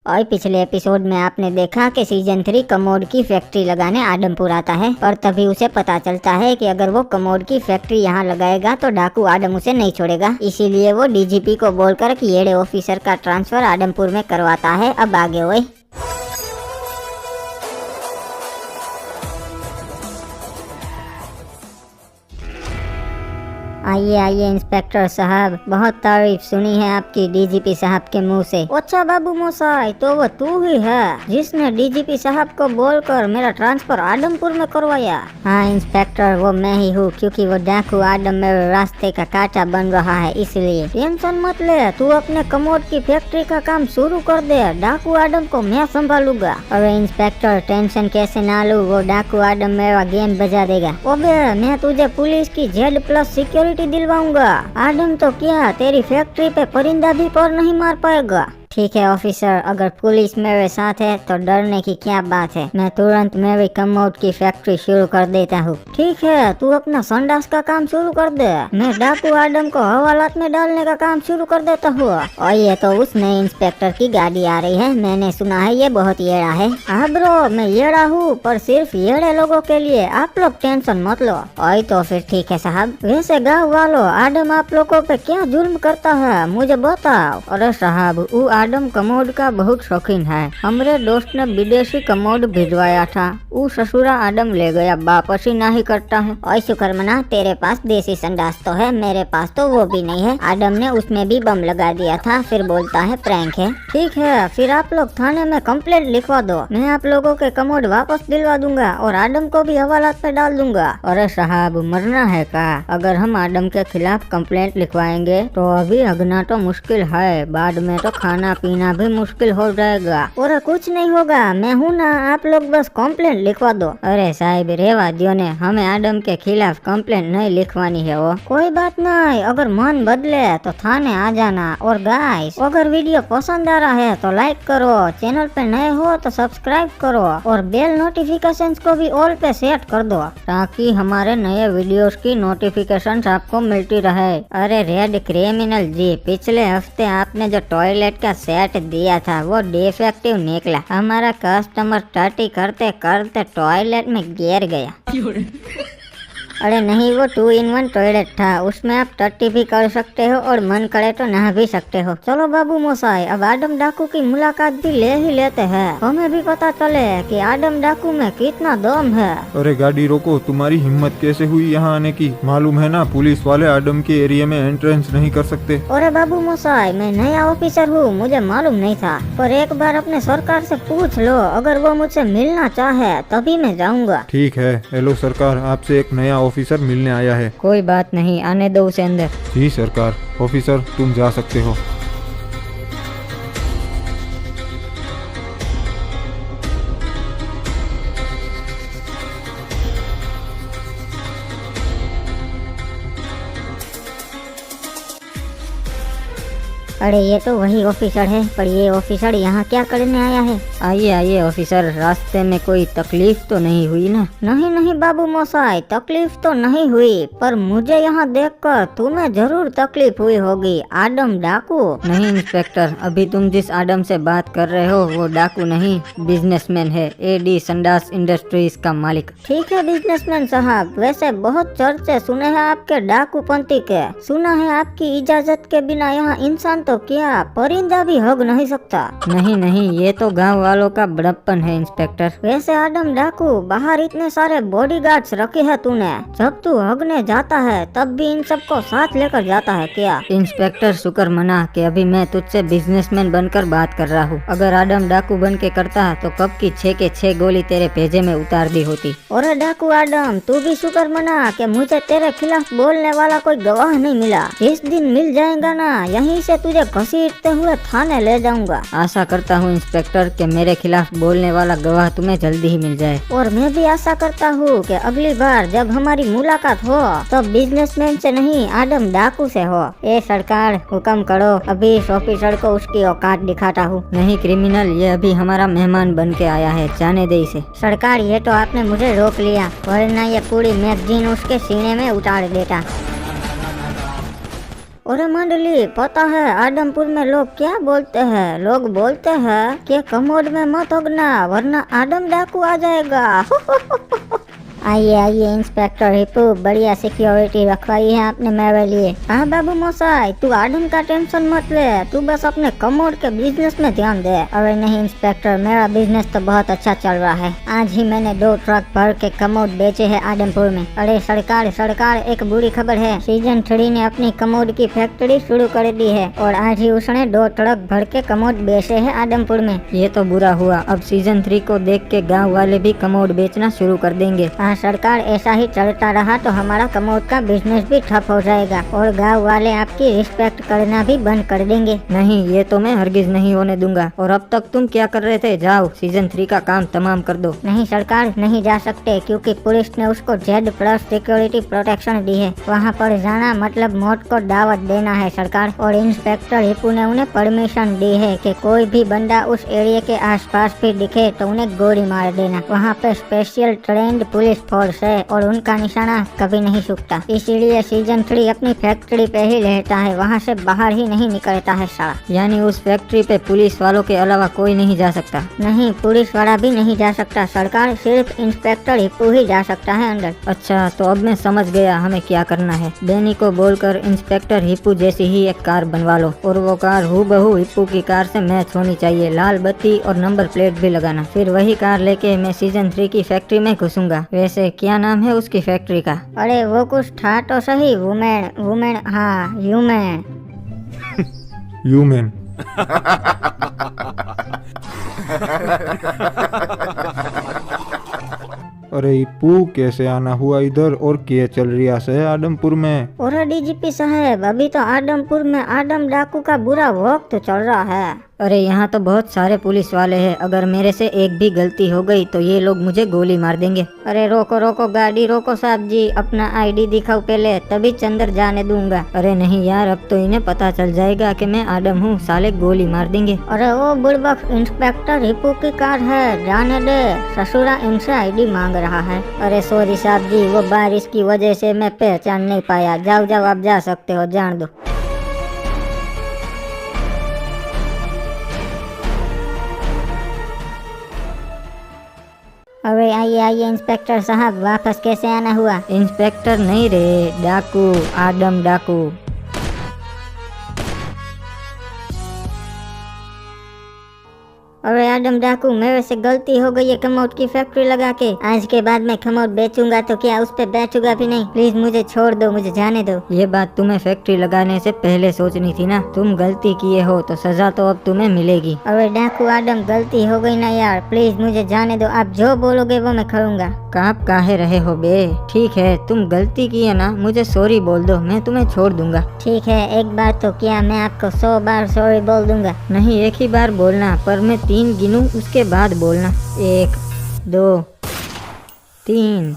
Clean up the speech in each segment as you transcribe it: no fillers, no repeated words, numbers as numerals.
और पिछले एपिसोड में आपने देखा कि सीजन 3 कमोड की फैक्ट्री लगाने आडमपुर आता है, पर तभी उसे पता चलता है कि अगर वो कमोड की फैक्ट्री यहाँ लगाएगा तो डाकू आडम उसे नहीं छोड़ेगा। इसीलिए वो डीजीपी को बोलकर कि येड़े ऑफिसर का ट्रांसफर आडमपुर में करवाता है। अब आगे हुए। आइए आइए इंस्पेक्टर साहब, बहुत तारीफ सुनी है आपकी डीजीपी साहब के मुंह से। अच्छा बाबू मोसाई, तो वो तू ही है जिसने डीजीपी साहब को बोलकर मेरा ट्रांसफर आडमपुर में करवाया? हाँ इंस्पेक्टर, वो मैं ही हूँ, क्योंकि वो डाकू आडम मेरे रास्ते का कांटा बन रहा है, इसलिए। टेंशन मत ले, तू अपने कमोड की फैक्ट्री का काम शुरू कर दे, डाकू आडम को मैं संभालूंगा। अरे इंस्पेक्टर टेंशन कैसे ना लूं, वो डाकू आडम मेरा गेम बजा देगा। ओबे मैं तुझे पुलिस की Z+ सिक्योरिटी दिलवाऊंगा। आडम तो क्या तेरी फैक्ट्री पे परिंदा भी पर नहीं मार पाएगा। ठीक है ऑफिसर, अगर पुलिस मेरे साथ है तो डरने की क्या बात है। मैं तुरंत मेरी कमोड की फैक्ट्री शुरू कर देता हूँ। ठीक है, तू अपना संडास का काम शुरू कर दे, मैं डाकू आडम को हवालात में डालने का काम शुरू कर देता हूँ। और ये तो उस नए इंस्पेक्टर की गाड़ी आ रही है, मैंने सुना है ये बहुत येड़ा है। हाँ ब्रो, मैं येड़ा हूँ, पर सिर्फ येड़े लोगों के लिए, आप लोग टेंशन मत लो। और तो फिर ठीक है साहब। वैसे गाँव वालों, आडम आप लोगों पे क्या जुल्म करता है मुझे बताओ। अरे साहब, आडम कमोड का बहुत शौकीन है। हमारे दोस्त ने विदेशी कमोड भिजवाया था, वो ससुरा आडम ले गया, वापस ही नहीं करता है। और शुक्रमना, तेरे पास देसी संडास तो है, मेरे पास तो वो भी नहीं है। आडम ने उसमें भी बम लगा दिया था, फिर बोलता है प्रैंक है। ठीक है, फिर आप लोग थाने में कंप्लेंट लिखवा दो, मैं आप लोगों के कमोड वापस दिलवा दूंगा और आडम को भी हवालात पे डाल दूंगा। अरे साहब, मरना है का? अगर हम आडम के खिलाफ कंप्लेंट लिखवाएंगे तो अभी हगना तो मुश्किल है, बाद में तो खाना पीना भी मुश्किल हो जाएगा। और कुछ नहीं होगा, मैं हूँ ना, आप लोग बस कंप्लेंट लिखवा दो। अरे साहब रेवा दियो ने, हमें आडम के खिलाफ कंप्लेंट नहीं लिखवानी है। वो कोई बात नहीं, अगर मन बदले तो थाने आ जाना। और गाइस, अगर वीडियो पसंद आ रहा है तो लाइक करो, चैनल पे नए हो तो सब्सक्राइब करो और बेल नोटिफिकेशंस को भी ऑल पे सेट कर दो, ताकि हमारे नए वीडियोस की नोटिफिकेशंस आपको मिलती रहे। अरे रेड क्रिमिनल जी, पिछले हफ्ते आपने जो टॉयलेट का सेट दिया था वो डिफेक्टिव निकला। हमारा कस्टमर टटी करते करते टॉयलेट में गिर गया। अरे नहीं, वो 2-in-1 टॉयलेट था, उसमें आप टट्टी भी कर सकते हो और मन करे तो नहा भी सकते हो। चलो बाबू मोसाई, अब आडम डाकू की मुलाकात भी ले ही लेते हैं, हमें भी पता चले कि आडम डाकू में कितना दम है। अरे गाड़ी रोको, तुम्हारी हिम्मत कैसे हुई यहाँ आने की? मालूम है ना, पुलिस वाले आडम के एरिया में एंट्रेंस नहीं कर सकते। अरे बाबू मोसाई, मैं नया ऑफिसर हूँ, मुझे मालूम नहीं था, पर एक बार अपने सरकार से पूछ लो, अगर वो मुझसे मिलना चाहे तभी मैं जाऊँगा। ठीक है, हेलो सरकार, आपसे एक नया ऑफिसर मिलने आया है। कोई बात नहीं, आने दो उसे अंदर। जी सरकार। ऑफिसर तुम जा सकते हो। अरे ये तो वही ऑफिसर है, पर ये ऑफिसर यहाँ क्या करने आया है? आइए आइए ऑफिसर, रास्ते में कोई तकलीफ तो नहीं हुई ना? नहीं नहीं बाबू मोसाई, तकलीफ तो नहीं हुई, पर मुझे यहाँ देखकर तुम्हें जरूर तकलीफ हुई होगी। आडम डाकू? नहीं इंस्पेक्टर, अभी तुम जिस आडम से बात कर रहे हो वो डाकू नहीं, बिजनेसमैन है, AD संडास इंडस्ट्रीज का मालिक। ठीक है बिजनेसमैन साहब, वैसे बहुत चर्चे सुने हैं आपके डाकू पंथी के, सुना है आपकी इजाजत के बिना यहाँ इंसान तो क्या परिंदा भी हग नहीं सकता। नहीं नहीं, ये तो गांव वालों का बड़प्पन है इंस्पेक्टर। वैसे आडम डाकू, बाहर इतने सारे बॉडीगार्ड्स रखे हैं तूने, जब तू हगने जाता है तब भी इन सबको साथ लेकर जाता है क्या? इंस्पेक्टर शुक्र मना कि अभी मैं तुझसे बिजनेसमैन बनकर बात कर रहा हूँ, अगर आडम डाकू बन के करता तो कब की 6 के 6 गोली तेरे भेजे में उतार दी होती। और डाकू आडम, तू भी शुक्र मना कि मुझे तेरे खिलाफ बोलने वाला कोई गवाह नहीं मिला। जिस दिन मिल जाएगा ना, यहीं से तुझे घसीटते हुए थाने ले जाऊंगा। आशा करता हूँ इंस्पेक्टर कि मेरे खिलाफ बोलने वाला गवाह तुम्हें जल्दी ही मिल जाए। और मैं भी आशा करता हूँ कि अगली बार जब हमारी मुलाकात हो तो बिजनेसमैन से नहीं, आडम डाकू से हो। ए सरकार, हुक्म करो, अभी इस ऑफिसर को उसकी औकात दिखाता हूँ। नहीं क्रिमिनल, ये अभी हमारा मेहमान बन के आया है, जाने दे इसे। सरकार, ये तो आपने मुझे रोक लिया, वरना ये पूरी मैगजीन उसके सीने में उतार देता। अरे मंडली, पता है आदमपुर में लोग क्या बोलते हैं? लोग बोलते हैं कि कमोड में मत होगना वरना आदम डाकू आ जाएगा। आइए आइए इंस्पेक्टर हिप्पू, बढ़िया सिक्योरिटी रखवाई है आपने मेरे लिए। हाँ बाबू मोसाई, तू आदम का टेंशन मत ले, तू बस अपने कमोड के बिजनेस में ध्यान दे। अरे नहीं इंस्पेक्टर, मेरा बिजनेस तो बहुत अच्छा चल रहा है। आज ही मैंने 2 ट्रक भर के कमोड बेचे हैं आदमपुर में। अरे सरकार एक बुरी खबर है, सीजन 3 ने अपनी कमोड की फैक्ट्री शुरू कर दी है और आज ही उसने 2 ट्रक भर के कमोड बेचे हैं आदमपुर में। ये तो बुरा हुआ, अब सीजन 3 को देख के गाँव वाले भी कमोड बेचना शुरू कर देंगे। सरकार, ऐसा ही चलता रहा तो हमारा कमोड का बिजनेस भी ठप हो जाएगा और गांव वाले आपकी रिस्पेक्ट करना भी बंद कर देंगे। नहीं, ये तो मैं हरगिज नहीं होने दूंगा। और अब तक तुम क्या कर रहे थे? जाओ सीजन 3 का काम तमाम कर दो। नहीं सरकार, नहीं जा सकते क्योंकि पुलिस ने उसको Z+ सिक्योरिटी प्रोटेक्शन दी है। वहाँ पर जाना मतलब मौत को दावत देना है सरकार। और इंस्पेक्टर हिप्पू ने उन्हें परमिशन दी है कि कोई भी बंदा उस एरिया के आसपास भी दिखे तो उन्हें गोली मार देना। वहाँ पे स्पेशल ट्रेंड पुलिस फोर्स है और उनका निशाना कभी नहीं सूखता। इसीलिए सीजन 3 अपनी फैक्ट्री पे ही रहता है, वहाँ से बाहर ही नहीं निकलता है साला। यानी उस फैक्ट्री पे पुलिस वालों के अलावा कोई नहीं जा सकता? नहीं, पुलिस वाला भी नहीं जा सकता सरकार, सिर्फ इंस्पेक्टर हिप्पू ही जा सकता है अंदर। अच्छा, तो अब मैं समझ गया हमें क्या करना है। डैनी को बोलकर इंस्पेक्टर हिप्पू जैसी ही एक कार बनवा लो और वो कार हूबहू हिप्पू की कार से मैच होनी चाहिए। लाल बत्ती और नंबर प्लेट भी लगाना। फिर वही कार लेके मैं सीजन 3 की फैक्ट्री में घुसूंगा। वैसे क्या नाम है उसकी फैक्ट्री का? अरे वो कुछ था तो सही, वुमेन, हाँ ह्यूमन। ह्यूमन। अरे इप्पू, कैसे आना हुआ इधर और क्या चल रिया से आदमपुर में? और डीजीपी साहब, अभी तो आदमपुर में आदम डाकू का बुरा वक्त चल रहा है। अरे यहाँ तो बहुत सारे पुलिस वाले हैं, अगर मेरे से एक भी गलती हो गई तो ये लोग मुझे गोली मार देंगे। अरे रोको गाड़ी रोको साहब जी, अपना ID दिखाओ पहले, तभी अंदर जाने दूंगा। अरे नहीं यार, अब तो इन्हें पता चल जाएगा कि मैं आदम हूँ, साले गोली मार देंगे। अरे वो बुड़बक इंस्पेक्टर हिप्पू की कार है, जाने दे, ससुरा इनसे ID मांग रहा है। अरे सॉरी साहब जी, वो बारिश की वजह से मैं पहचान नहीं पाया। जाओ आप जा सकते हो, जान दो। अरे आइए इंस्पेक्टर साहब, वापस कैसे आना हुआ? इंस्पेक्टर नहीं रे, डाकू, आदम डाकू। अरे आदम डाकू, मेरे से गलती हो गई है कमोड की फैक्ट्री लगा के। आज के बाद मैं कमोड बेचूंगा तो क्या उस पे बैठूंगा भी नहीं। प्लीज मुझे छोड़ दो, मुझे जाने दो। ये बात तुम्हें फैक्ट्री लगाने से पहले सोचनी थी ना। तुम गलती किए हो तो सजा तो अब तुम्हें मिलेगी। अरे डाकू आदम, गलती हो गई ना यार, प्लीज मुझे जाने दो। आप जो बोलोगे वो मैं करूँगा। काँप काहे रहे हो बे? ठीक है, तुम गलती की है ना, मुझे सॉरी बोल दो, मैं तुम्हें छोड़ दूंगा। ठीक है, एक बार तो क्या, मैं आपको 100 बार सॉरी बोल दूंगा। नहीं, एक ही बार बोलना, पर मैं 3 गिनूं उसके बाद बोलना। 1 2 3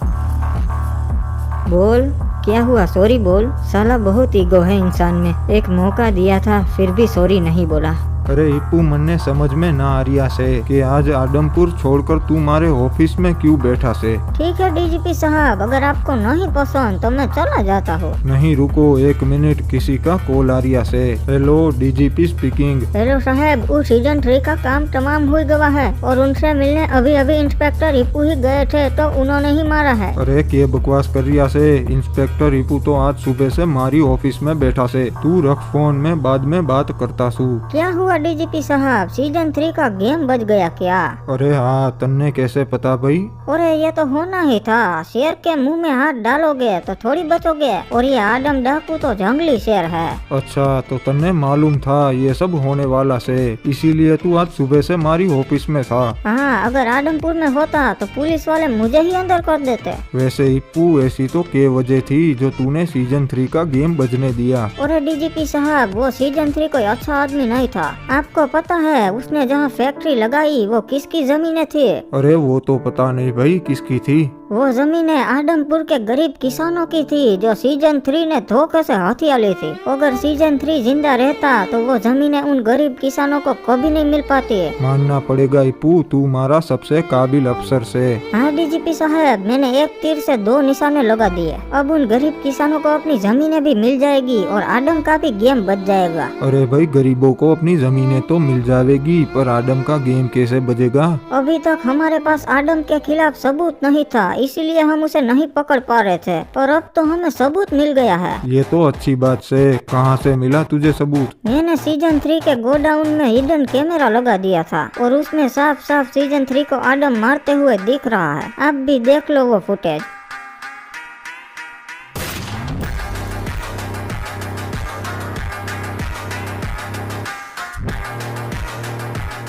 बोल। क्या हुआ? सॉरी बोल। साला बहुत ईगो है इंसान में। एक मौका दिया था फिर भी सॉरी नहीं बोला। अरे इप्पू, मन्ने समझ में ना आ रिया से कि आज आदमपुर छोड़कर तू हमारे ऑफिस में क्यों बैठा से? ठीक है डीजीपी साहब, अगर आपको नहीं पसंद तो मैं चला जाता हूँ। नहीं रुको 1 मिनट, किसी का कॉल आ रिया से। Hello, DGP speaking. हेलो साहब, वो सीजन 3 का काम तमाम हो गया है और उनसे मिलने अभी इंस्पेक्टर हिप्पू ही गए थे तो उन्होंने ही मारा है। अरे क्या बकवास कर रिया से? इंस्पेक्टर हिप्पू तो आज सुबह से हमारी ऑफिस में बैठा से। तू रख फोन, में बाद में बात करता सू। क्या हुआ डीजीपी साहब, सीजन 3 का गेम बच गया क्या? अरे हाँ, तन्ने कैसे पता भाई? अरे ये तो होना ही था, शेर के मुंह में हाथ डालोगे तो थोड़ी बचोगे, और ये आदम डाकू तो जंगली शेर है। अच्छा, तो तन्ने मालूम था ये सब होने वाला से, इसीलिए तू आज सुबह से हमारी ऑफिस में था। हाँ, अगर आदमपुर में होता तो पुलिस वाले मुझे ही अंदर कर देते। वैसे इप्पू, ऐसी तो क्या वजह थी जो तूने सीजन 3 का गेम बजने दिया? अरे डीजीपी साहब, वो सीजन 3 कोई अच्छा आदमी नहीं था। आपको पता है उसने जहाँ फैक्ट्री लगाई वो किसकी जमीनें थी? अरे वो तो पता नहीं भाई किसकी थी। वो जमीनें आदमपुर के गरीब किसानों की थी जो सीजन 3 ने धोखे से हथिया ली थी। अगर सीजन 3 जिंदा रहता तो वो जमीनें उन गरीब किसानों को कभी नहीं मिल पाती है। मानना पड़ेगा हिप्पू, तू हमारा सबसे काबिल अफसर से। हाँ डीजीपी साहब, मैंने एक तीर से 2 निशाने लगा दिए। अब उन गरीब किसानों को अपनी जमीनें भी मिल जाएगी और आदम का भी गेम बच जाएगा। अरे भाई, गरीबों को अपनी जमीनें तो मिल जाएगी, पर आदम का गेम कैसे बजेगा? अभी तक हमारे पास आदम के खिलाफ सबूत नहीं था, इसलिए हम उसे नहीं पकड़ पा रहे थे, पर अब तो हमें सबूत मिल गया है। ये तो अच्छी बात से। कहाँ से मिला तुझे सबूत? मैंने सीजन 3 के गोडाउन में हिडन कैमरा लगा दिया था और उसमें साफ साफ सीजन 3 को आदम मारते हुए दिख रहा है। आप भी देख लो वो फुटेज।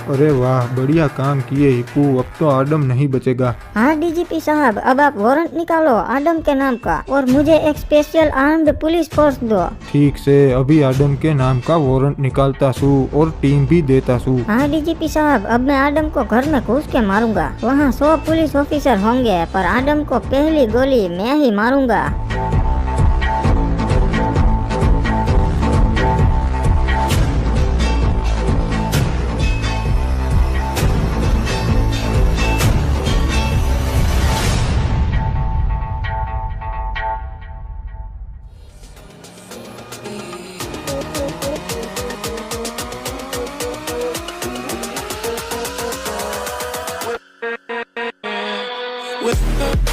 अरे वाह, बढ़िया काम किए हिप्पू, अब तो आदम नहीं बचेगा। हाँ डीजीपी साहब, अब आप वारंट निकालो आदम के नाम का और मुझे एक स्पेशल आर्म्ड पुलिस फोर्स दो। ठीक से, अभी आदम के नाम का वारंट निकालता सू और टीम भी देता सू। हाँ डीजीपी साहब, अब मैं आदम को घर में घुस के मारूंगा। वहाँ 100 पुलिस ऑफिसर होंगे, पर आदम को पहली गोली मैं ही मारूंगा। with